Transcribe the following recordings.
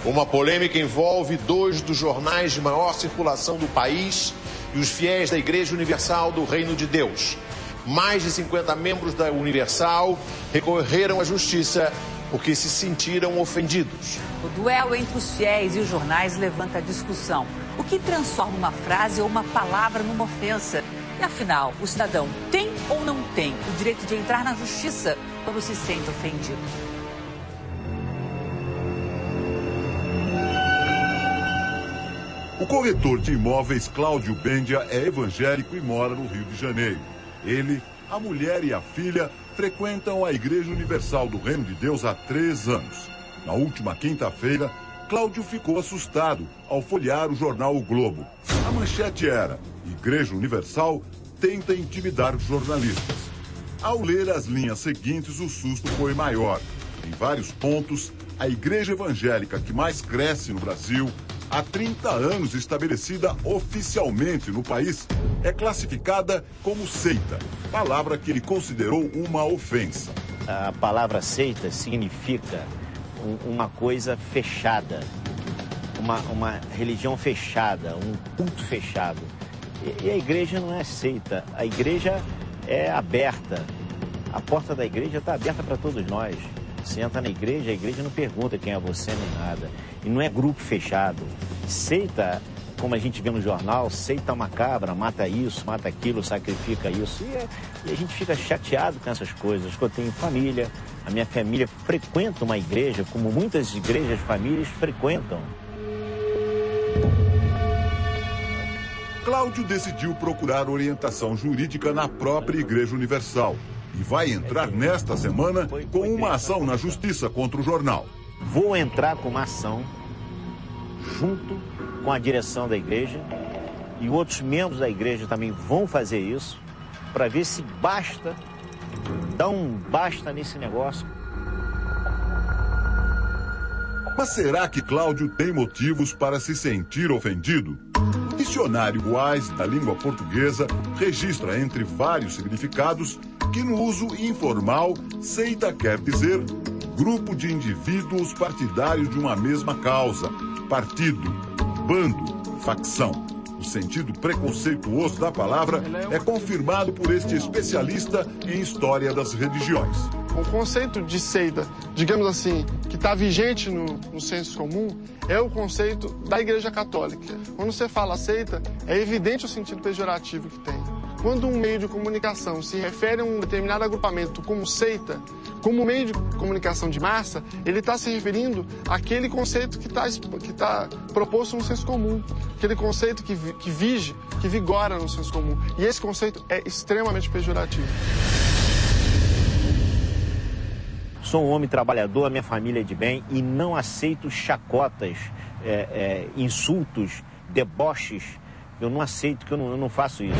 Uma polêmica envolve dois dos jornais de maior circulação do país e os fiéis da Igreja Universal do Reino de Deus. Mais de 50 membros da Universal recorreram à justiça porque se sentiram ofendidos. O duelo entre os fiéis e os jornais levanta a discussão. O que transforma uma frase ou uma palavra numa ofensa? E afinal, o cidadão tem ou não tem o direito de entrar na justiça quando se sente ofendido? O corretor de imóveis Cláudio Bendia é evangélico e mora no Rio de Janeiro. Ele, a mulher e a filha frequentam a Igreja Universal do Reino de Deus há 3 anos. Na última quinta-feira, Cláudio ficou assustado ao folhear o jornal O Globo. A manchete era: Igreja Universal tenta intimidar jornalistas. Ao ler as linhas seguintes, o susto foi maior. Em vários pontos, a igreja evangélica que mais cresce no Brasil, há 30 anos estabelecida oficialmente no país, é classificada como seita, palavra que ele considerou uma ofensa. A palavra seita significa uma coisa fechada, uma religião fechada, um culto fechado. E a igreja não é seita, a igreja é aberta. A porta da igreja está aberta para todos nós. Você entra na igreja, a igreja não pergunta quem é você nem nada. E não é grupo fechado. Seita, como a gente vê no jornal, seita uma cabra, mata isso, mata aquilo, sacrifica isso. E a gente fica chateado com essas coisas. Eu tenho família, a minha família frequenta uma igreja, como muitas igrejas, famílias frequentam. Cláudio decidiu procurar orientação jurídica na própria Igreja Universal e vai entrar nesta semana com uma ação na justiça contra o jornal. Vou entrar com uma ação junto com a direção da igreja e outros membros da igreja também vão fazer isso para ver se basta, dá um basta nesse negócio. Mas será que Cláudio tem motivos para se sentir ofendido? O dicionário Wise da língua portuguesa registra entre vários significados que no uso informal, seita quer dizer grupo de indivíduos partidários de uma mesma causa, partido, bando, facção. O sentido preconceituoso da palavra é confirmado por este especialista em história das religiões. O conceito de seita, digamos assim, que está vigente no senso comum, é o conceito da Igreja Católica. Quando você fala seita, é evidente o sentido pejorativo que tem. Quando um meio de comunicação se refere a um determinado agrupamento como seita, como meio de comunicação de massa, ele está se referindo àquele conceito que está proposto no senso comum, aquele conceito que vige, que vigora no senso comum. E esse conceito é extremamente pejorativo. Sou um homem trabalhador, a minha família é de bem e não aceito chacotas, insultos, deboches. Eu não aceito, que eu não faço isso.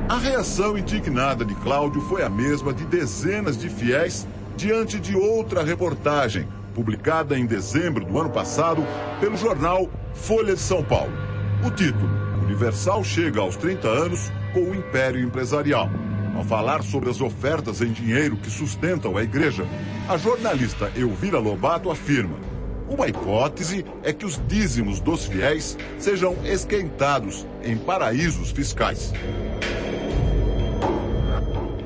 A reação indignada de Cláudio foi a mesma de dezenas de fiéis diante de outra reportagem, publicada em dezembro do ano passado pelo jornal Folha de São Paulo. O título: Universal chega aos 30 anos com o império empresarial. Ao falar sobre as ofertas em dinheiro que sustentam a igreja, a jornalista Elvira Lobato afirma: uma hipótese é que os dízimos dos fiéis sejam esquentados em paraísos fiscais.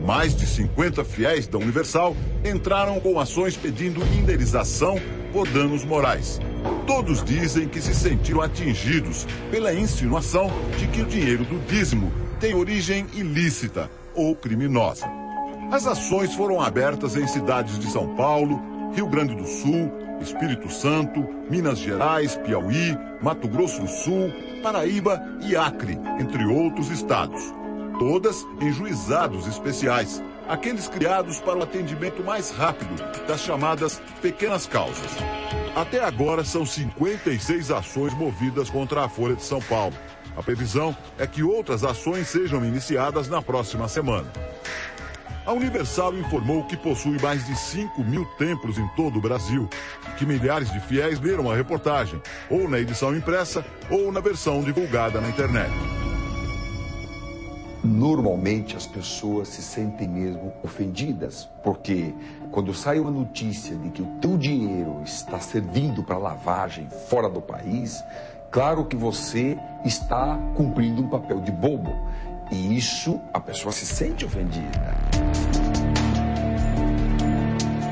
Mais de 50 fiéis da Universal entraram com ações pedindo indenização por danos morais. Todos dizem que se sentiram atingidos pela insinuação de que o dinheiro do dízimo tem origem ilícita ou criminosa. As ações foram abertas em cidades de São Paulo, Rio Grande do Sul, Espírito Santo, Minas Gerais, Piauí, Mato Grosso do Sul, Paraíba e Acre, entre outros estados. Todas em juizados especiais, aqueles criados para o atendimento mais rápido das chamadas pequenas causas. Até agora são 56 ações movidas contra a Folha de São Paulo. A previsão é que outras ações sejam iniciadas na próxima semana. A Universal informou que possui mais de 5.000 templos em todo o Brasil e que milhares de fiéis leram a reportagem, ou na edição impressa ou na versão divulgada na internet. Normalmente as pessoas se sentem mesmo ofendidas, porque quando sai uma notícia de que o teu dinheiro está servindo para lavagem fora do país, claro que você está cumprindo um papel de bobo. E isso, a pessoa se sente ofendida.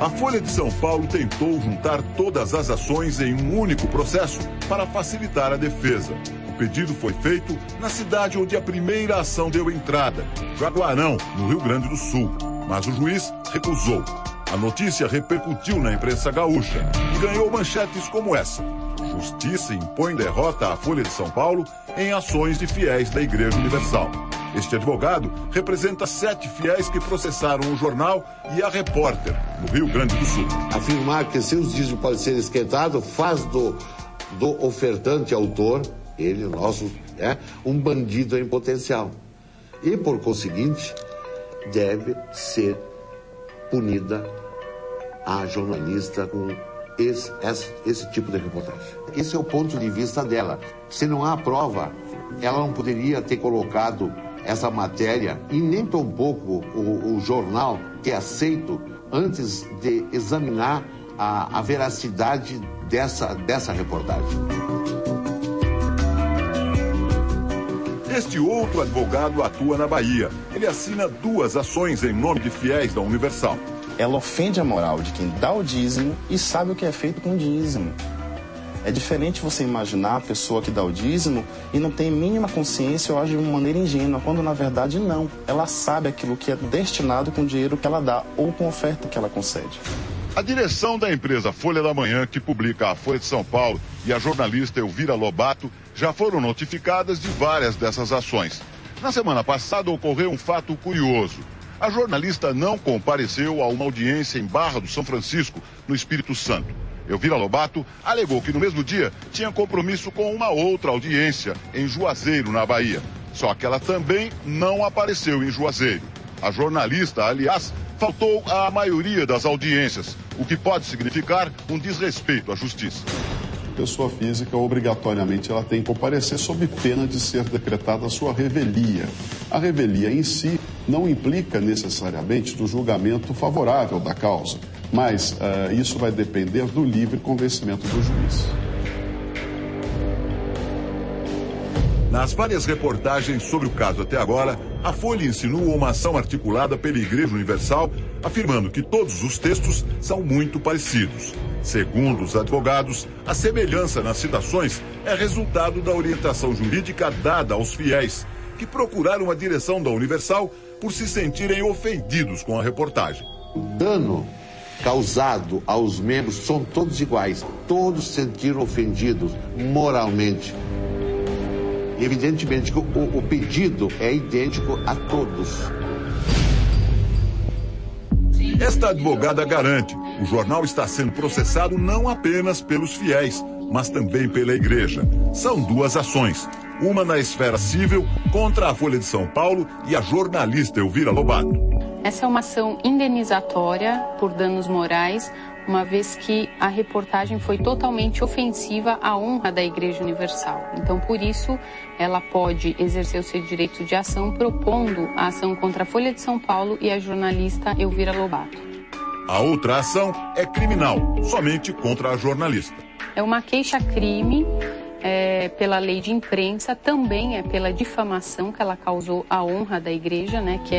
A Folha de São Paulo tentou juntar todas as ações em um único processo para facilitar a defesa. O pedido foi feito na cidade onde a primeira ação deu entrada, Jaguarão, no Rio Grande do Sul. Mas o juiz recusou. A notícia repercutiu na imprensa gaúcha e ganhou manchetes como essa: Justiça impõe derrota à Folha de São Paulo em ações de fiéis da Igreja Universal. Este advogado representa 7 fiéis que processaram o jornal e a repórter, no Rio Grande do Sul. Afirmar que seus dízimos podem ser esquentados faz do ofertante autor, ele, o nosso, um bandido em potencial. E, por conseguinte, deve ser punida a jornalista com esse tipo de reportagem. Esse é o ponto de vista dela. Se não há prova, ela não poderia ter colocado essa matéria e nem tampouco o jornal ter aceito antes de examinar a veracidade dessa reportagem. Este outro advogado atua na Bahia. Ele assina 2 ações em nome de fiéis da Universal. Ela ofende a moral de quem dá o dízimo e sabe o que é feito com o dízimo. É diferente você imaginar a pessoa que dá o dízimo e não tem mínima consciência ou age de uma maneira ingênua, quando na verdade não. Ela sabe aquilo que é destinado com o dinheiro que ela dá ou com a oferta que ela concede. A direção da empresa Folha da Manhã, que publica a Folha de São Paulo, e a jornalista Elvira Lobato já foram notificadas de várias dessas ações. Na semana passada ocorreu um fato curioso. A jornalista não compareceu a uma audiência em Barra do São Francisco, no Espírito Santo. Elvira Lobato alegou que no mesmo dia tinha compromisso com uma outra audiência em Juazeiro, na Bahia. Só que ela também não apareceu em Juazeiro. A jornalista, aliás, faltou à maioria das audiências, o que pode significar um desrespeito à justiça. Pessoa física, obrigatoriamente, ela tem que comparecer sob pena de ser decretada a sua revelia. A revelia em si não implica necessariamente do julgamento favorável da causa, mas isso vai depender do livre convencimento do juiz. Nas várias reportagens sobre o caso até agora, a Folha insinua uma ação articulada pela Igreja Universal, afirmando que todos os textos são muito parecidos. Segundo os advogados, a semelhança nas citações é resultado da orientação jurídica dada aos fiéis, que procuraram a direção da Universal por se sentirem ofendidos com a reportagem. O dano causado aos membros são todos iguais, todos se sentiram ofendidos moralmente. Evidentemente que o pedido é idêntico a todos. Esta advogada garante: o jornal está sendo processado não apenas pelos fiéis, mas também pela igreja. São 2 ações, uma na esfera civil contra a Folha de São Paulo e a jornalista Elvira Lobato. Essa é uma ação indenizatória por danos morais, uma vez que a reportagem foi totalmente ofensiva à honra da Igreja Universal. Então, por isso, ela pode exercer o seu direito de ação propondo a ação contra a Folha de São Paulo e a jornalista Elvira Lobato. A outra ação é criminal, somente contra a jornalista. É uma queixa-crime pela lei de imprensa, também é pela difamação que ela causou à honra da Igreja, né, que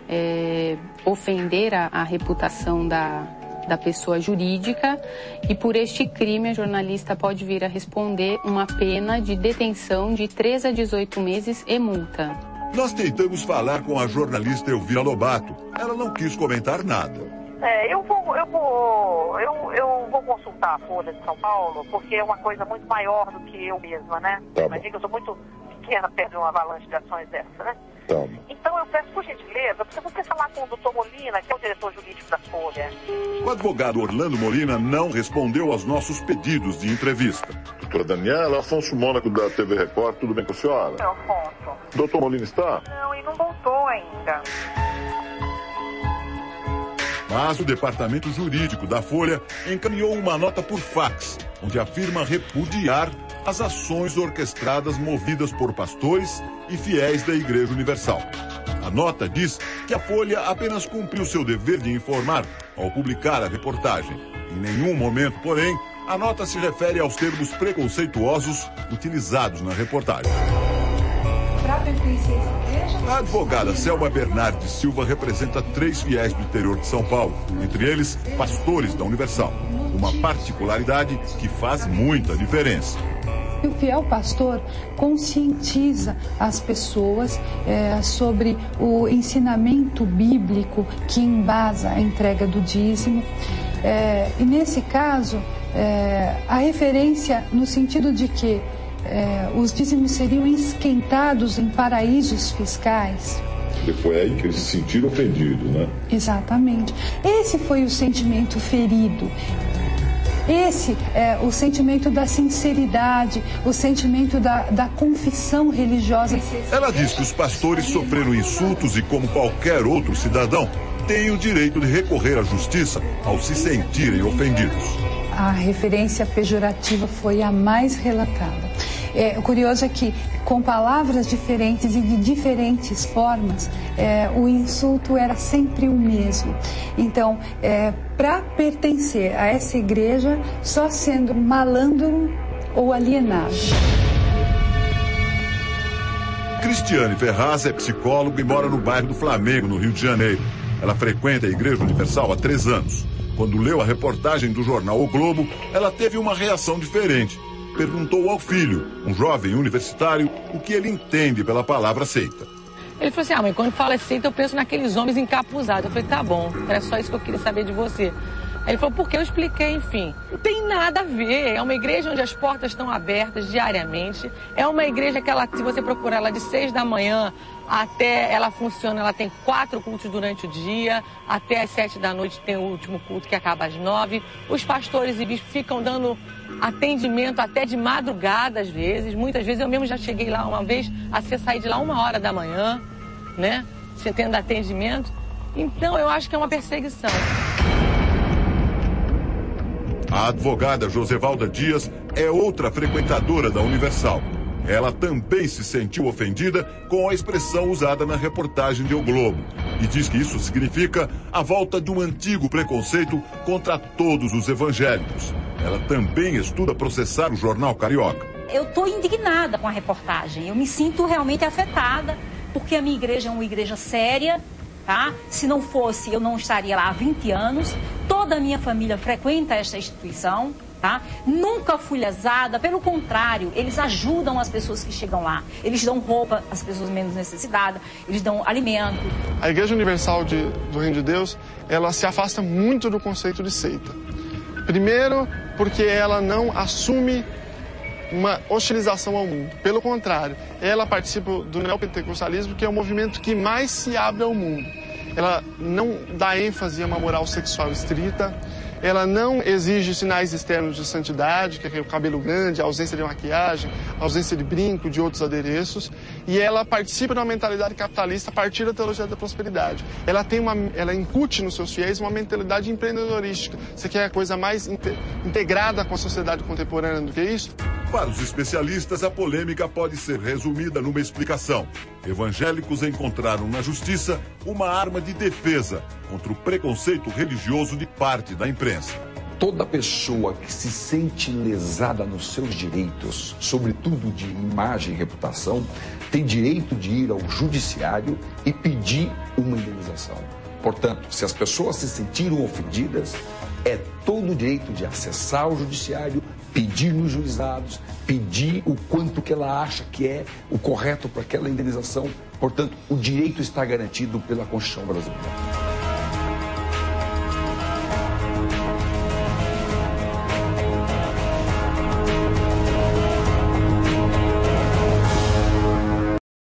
é ofender a reputação da pessoa jurídica, e por este crime a jornalista pode vir a responder uma pena de detenção de 3 a 18 meses e multa. Nós tentamos falar com a jornalista Elvira Lobato. Ela não quis comentar nada. Eu vou consultar a Folha de São Paulo, porque é uma coisa muito maior do que eu mesma, né? Imagina que eu sou muito pequena perto de uma avalanche de ações dessa, né? Então eu peço, por gentileza, para você falar com o doutor Molina, que é o diretor jurídico da Folha. O advogado Orlando Molina não respondeu aos nossos pedidos de entrevista. Doutora Daniela, Afonso Mônaco da TV Record, tudo bem com a senhora? Seu Afonso. Doutor Molina está? Não, ele não voltou ainda. Mas o departamento jurídico da Folha encaminhou uma nota por fax, onde afirma repudiar as ações orquestradas movidas por pastores e fiéis da Igreja Universal. A nota diz que a Folha apenas cumpriu seu dever de informar ao publicar a reportagem. Em nenhum momento, porém, a nota se refere aos termos preconceituosos utilizados na reportagem. A advogada Selma Bernardes Silva representa 3 fiéis do interior de São Paulo, entre eles pastores da Universal. Uma particularidade que faz muita diferença. O fiel pastor conscientiza as pessoas sobre o ensinamento bíblico que embasa a entrega do dízimo. E nesse caso, a referência no sentido de que os dízimos seriam esquentados em paraísos fiscais. Foi aí que eles se sentiram ofendidos, né? Exatamente. Esse foi o sentimento ferido. Esse é o sentimento da sinceridade, o sentimento da confissão religiosa. Ela diz que os pastores sofreram insultos e, como qualquer outro cidadão, têm o direito de recorrer à justiça ao se sentirem ofendidos. A referência pejorativa foi a mais relatada. O curioso é que, com palavras diferentes e de diferentes formas, o insulto era sempre o mesmo. Então, para pertencer a essa igreja, só sendo malandro ou alienado. Cristiane Ferraz é psicóloga e mora no bairro do Flamengo, no Rio de Janeiro. Ela frequenta a Igreja Universal há 3 anos. Quando leu a reportagem do jornal O Globo, ela teve uma reação diferente. Perguntou ao filho, um jovem universitário, o que ele entende pela palavra seita. Ele falou assim, mãe, quando fala seita eu penso naqueles homens encapuzados. Eu falei, tá bom, era só isso que eu queria saber de você. Aí ele falou, porque eu expliquei, enfim. Não tem nada a ver, é uma igreja onde as portas estão abertas diariamente. É uma igreja que ela, se você procurar ela de 6 da manhã até ela funciona, ela tem 4 cultos durante o dia, até às 7 da noite tem o último culto que acaba às 9. Os pastores e bispos ficam dando atendimento até de madrugada às vezes. Muitas vezes eu mesmo já cheguei lá uma vez a sair de lá 1h da manhã, né? Você tendo atendimento. Então eu acho que é uma perseguição. A advogada Josevalda Dias é outra frequentadora da Universal. Ela também se sentiu ofendida com a expressão usada na reportagem de O Globo e diz que isso significa a volta de um antigo preconceito contra todos os evangélicos. Ela também estuda processar o jornal Carioca. Eu estou indignada com a reportagem, eu me sinto realmente afetada, porque a minha igreja é uma igreja séria, tá? Se não fosse, eu não estaria lá há 20 anos, toda a minha família frequenta esta instituição. Tá? Nunca fui lesada, pelo contrário, eles ajudam as pessoas que chegam lá. Eles dão roupa às pessoas menos necessitadas, eles dão alimento. A Igreja Universal do Reino de Deus, ela se afasta muito do conceito de seita. Primeiro, porque ela não assume uma hostilização ao mundo. Pelo contrário, ela participa do neopentecostalismo, que é o movimento que mais se abre ao mundo. Ela não dá ênfase a uma moral sexual estrita. Ela não exige sinais externos de santidade, que é o cabelo grande, a ausência de maquiagem, a ausência de brinco, de outros adereços. E ela participa de uma mentalidade capitalista a partir da teologia da prosperidade. Ela incute nos seus fiéis uma mentalidade empreendedorística. Você quer a coisa mais integrada com a sociedade contemporânea do que isso? Para os especialistas, a polêmica pode ser resumida numa explicação. Evangélicos encontraram na justiça uma arma de defesa contra o preconceito religioso de parte da imprensa. Toda pessoa que se sente lesada nos seus direitos, sobretudo de imagem e reputação, tem direito de ir ao judiciário e pedir uma indenização. Portanto, se as pessoas se sentiram ofendidas, é todo o direito de acessar o judiciário, pedir nos juizados, pedir o quanto que ela acha que é o correto para aquela indenização. Portanto, o direito está garantido pela Constituição brasileira.